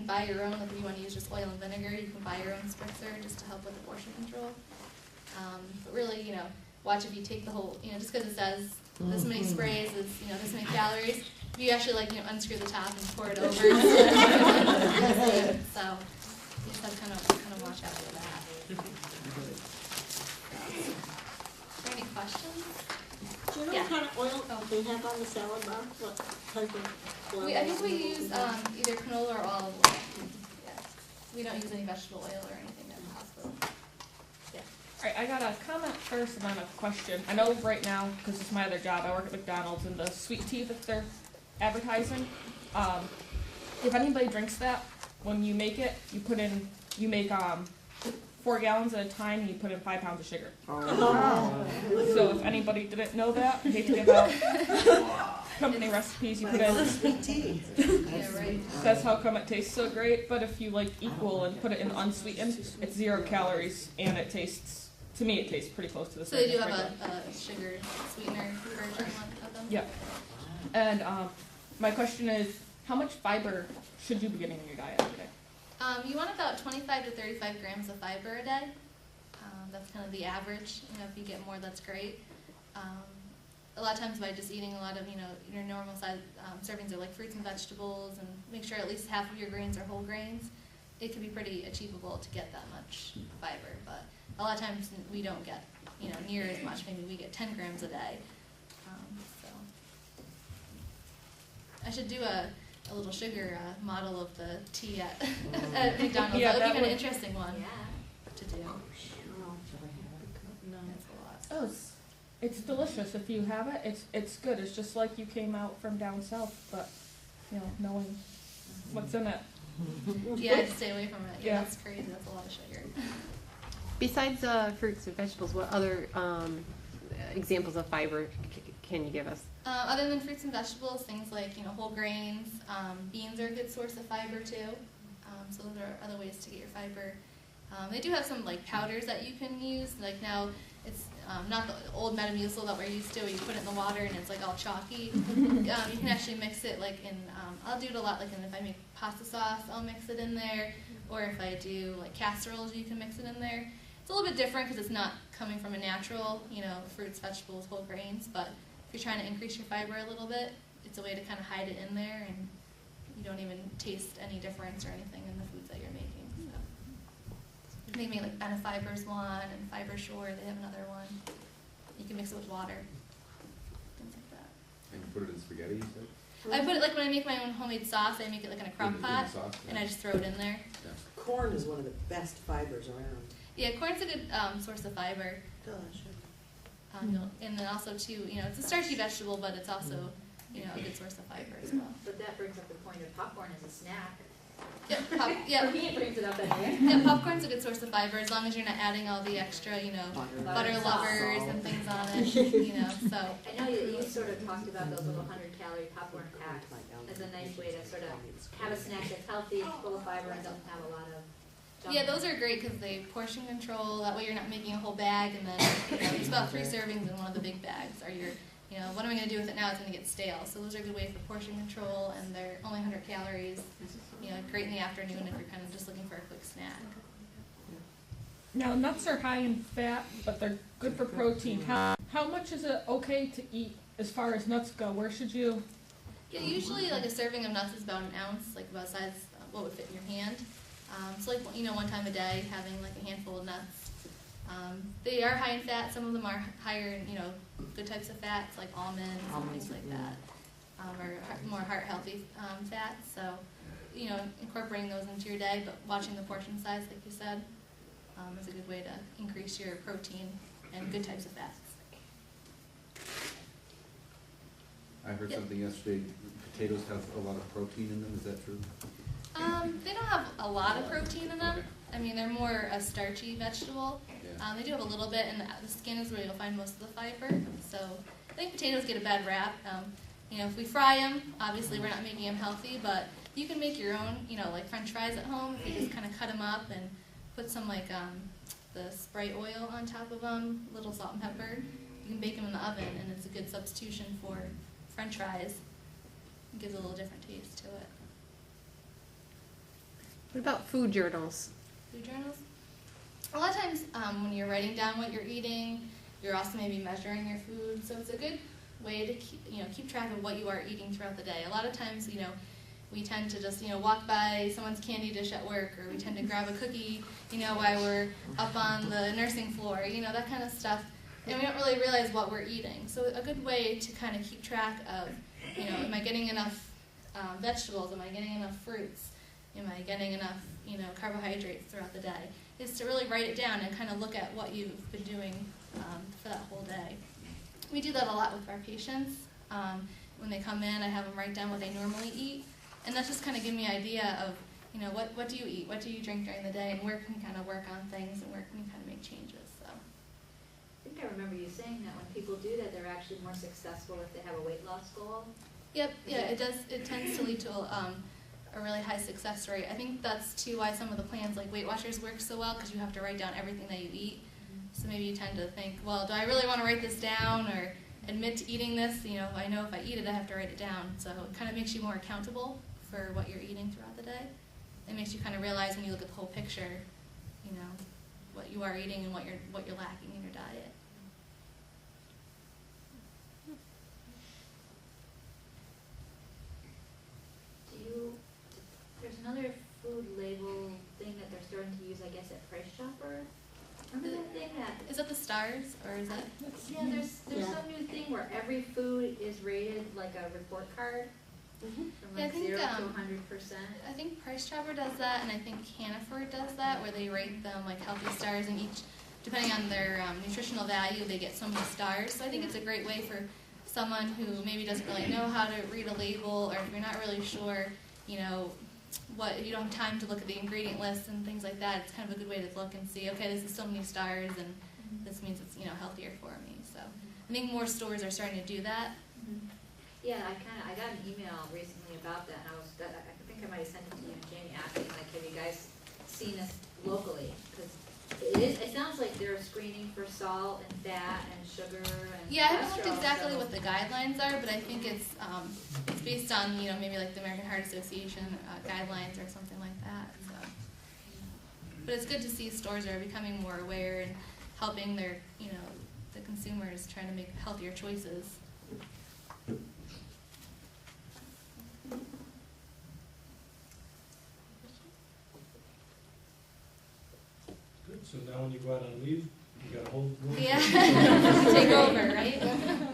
can buy your own, like if you want to use just oil and vinegar, you can buy your own spritzer just to help with the portion control. But really, you know, watch if you take the whole, you know, just because it says this many sprays is, you know, this many calories, if you actually like, you know, unscrew the top and pour it over. So you just have to kind of watch out for that. Is there any questions? Do you know what kind of oil they have on the salad bar? What type of oil? I think we use either canola or olive oil. Yeah. We don't use any vegetable oil or anything at the hospital. Yeah. All right, I got a comment first and then a question. I know right now, because it's my other job, I work at McDonald's, and the sweet tea that they're advertising, if anybody drinks that, when you make it, you make 4 gallons at a time, and you put in 5 pounds of sugar. Oh. So if anybody didn't know that, I hate to give out company recipes, you put in. Sweet tea. Yeah, right. That's how come it tastes so great. But if you like equal and put it in unsweetened, it's 0 calories, and it tastes. To me, it tastes pretty close to the So same. they do as have regular. a sugar sweetener version of them? Yeah. And my question is, how much fiber should you be getting in your diet every day? You want about 25 to 35 grams of fiber a day. That's kind of the average. You know, if you get more, that's great. A lot of times by just eating a lot of, you know, your normal size servings are like fruits and vegetables, and make sure at least half of your grains are whole grains, it can be pretty achievable to get that much fiber. But a lot of times we don't get, you know, near as much. Maybe we get 10 grams a day. So I should do a little sugar model of the tea at, at McDonald's. Yeah, that would be that kind of would- interesting one to do. No. That's a lot. Oh, it's delicious if you have it. It's good. It's just like you came out from down south, but you know, knowing what's in it. Yeah, I'd stay away from it. Yeah, Yeah. that's crazy. That's a lot of sugar. Besides fruits and vegetables, what other examples of fiber can you give us? Other than fruits and vegetables, things like, you know, whole grains, beans are a good source of fiber too. So those are other ways to get your fiber. They do have some like powders that you can use. Like now, it's not the old Metamucil that we're used to, where you put it in the water and it's like all chalky. You can actually mix it like in. I'll do it a lot. Like if I make pasta sauce, I'll mix it in there. Or if I do like casseroles, you can mix it in there. It's a little bit different because it's not coming from a natural, you know, fruits, vegetables, whole grains. But if you're trying to increase your fiber a little bit, it's a way to kind of hide it in there, and you don't even taste any difference or anything in the foods that you're making. So they make like Benefibers one and Fiber Shore. They have another one. You can mix it with water, things like that. And you put it in spaghetti, you said? I put it like when I make my own homemade sauce. I make it like in a crock In the pot, sauce, yeah. and I just throw it in there. Yeah. Corn is one of the best fibers around. Yeah, corn's a good source of fiber. Delicious. And then also too, you know, it's a starchy vegetable, but it's also, you know, a good source of fiber as well. But that brings up the point of popcorn as a snack. Yeah, For me, it brings it up anyway. yeah, popcorn's a good source of fiber as long as you're not adding all the extra, you know, butter lovers and things on it, you know. So I know you sort of talked about those little 100-calorie popcorn packs as a nice way to sort of have a snack that's healthy, full of fiber, and doesn't have a lot of junk. yeah, those are great because they portion control. That way you're not making a whole bag, and then you know, there's about 3 servings in one of the big bags. Or you're, you know, what am I going to do with it now? It's going to get stale. So those are a good way for portion control, and they're only 100 calories. You know, great in the afternoon if you're kind of just looking for a quick snack. Now, nuts are high in fat, but they're good for protein. How much is it okay to eat as far as nuts go? Where should you? Yeah, usually like a serving of nuts is about an ounce, like about size what would fit in your hand. So like, you know, one time a day having like a handful of nuts. They are high in fat. Some of them are higher in, you know, good types of fats like almonds and things like that, or more heart healthy fats. So, you know, incorporating those into your day, but watching the portion size, like you said, is a good way to increase your protein and good types of fats. I heard Yep. something yesterday, potatoes have a lot of protein in them, is that true? They don't have a lot of protein in them. Okay. I mean, they're more a starchy vegetable. Yeah. They do have a little bit, and the skin is where you'll find most of the fiber. So I think potatoes get a bad rap. You know, if we fry them, obviously we're not making them healthy, but you can make your own, you know, like French fries at home. If you just kind of cut them up and put some like the spray oil on top of them, a little salt and pepper. You can bake them in the oven, and it's a good substitution for French fries. It gives a little different taste to it. What about food journals? Food journals. A lot of times when you're writing down what you're eating, you're also maybe measuring your food. So it's a good way to keep track of what you are eating throughout the day. A lot of times, we tend to just, walk by someone's candy dish at work, or we tend to grab a cookie, while we're up on the nursing floor, that kind of stuff. And we don't really realize what we're eating. So a good way to kind of keep track of, am I getting enough vegetables? Am I getting enough fruits? Am I getting enough, carbohydrates throughout the day? Is to really write it down and kind of look at what you've been doing for that whole day. We do that a lot with our patients. When they come in, I have them write down what they normally eat. And that's just kind of give me an idea of, what do you eat? What do you drink during the day? And where can you kind of work on things and where can you kind of make changes? So. I think I remember you saying that when people do that, they're actually more successful if they have a weight loss goal. Yep, yeah, it does. It tends to lead to a really high success rate. I think that's too why some of the plans like Weight Watchers work so well, because you have to write down everything that you eat. So maybe you tend to think, well, do I really want to write this down or admit to eating this? I know if I eat it, I have to write it down. So it kind of makes you more accountable for what you're eating throughout the day. It makes you kind of realize when you look at the whole picture, what you are eating and what you're lacking in your diet. There's another food label thing that they're starting to use, I guess, at Price Chopper. Remember that thing that? Is that the stars, or is that? Yeah, there's some new thing where every food is rated like a report card. From Yeah, I like think, 0 to 100%. I think Price Chopper does that, and I think Hannaford does that, where they rate them like healthy stars, and each, depending on their nutritional value, they get so many stars. So I think it's a great way for someone who maybe doesn't really know how to read a label, or if you're not really sure, if you don't have time to look at the ingredient list and things like that, it's kind of a good way to look and see, okay, this is so many stars, and this means it's healthier for me. So I think more stores are starting to do that. Yeah, I got an email recently about that, and I think I might have sent it to you and Jamie asking, like, have you guys seen this locally? Because it sounds like they're screening for salt and fat and sugar and Yeah, I haven't looked cholesterol, exactly so- what the guidelines are, but I think it's based on maybe like the American Heart Association guidelines or something like that. So, but it's good to see stores are becoming more aware and helping their the consumers trying to make healthier choices. Good, so now when you go out on leave, you got a whole room. Yeah, take over, right?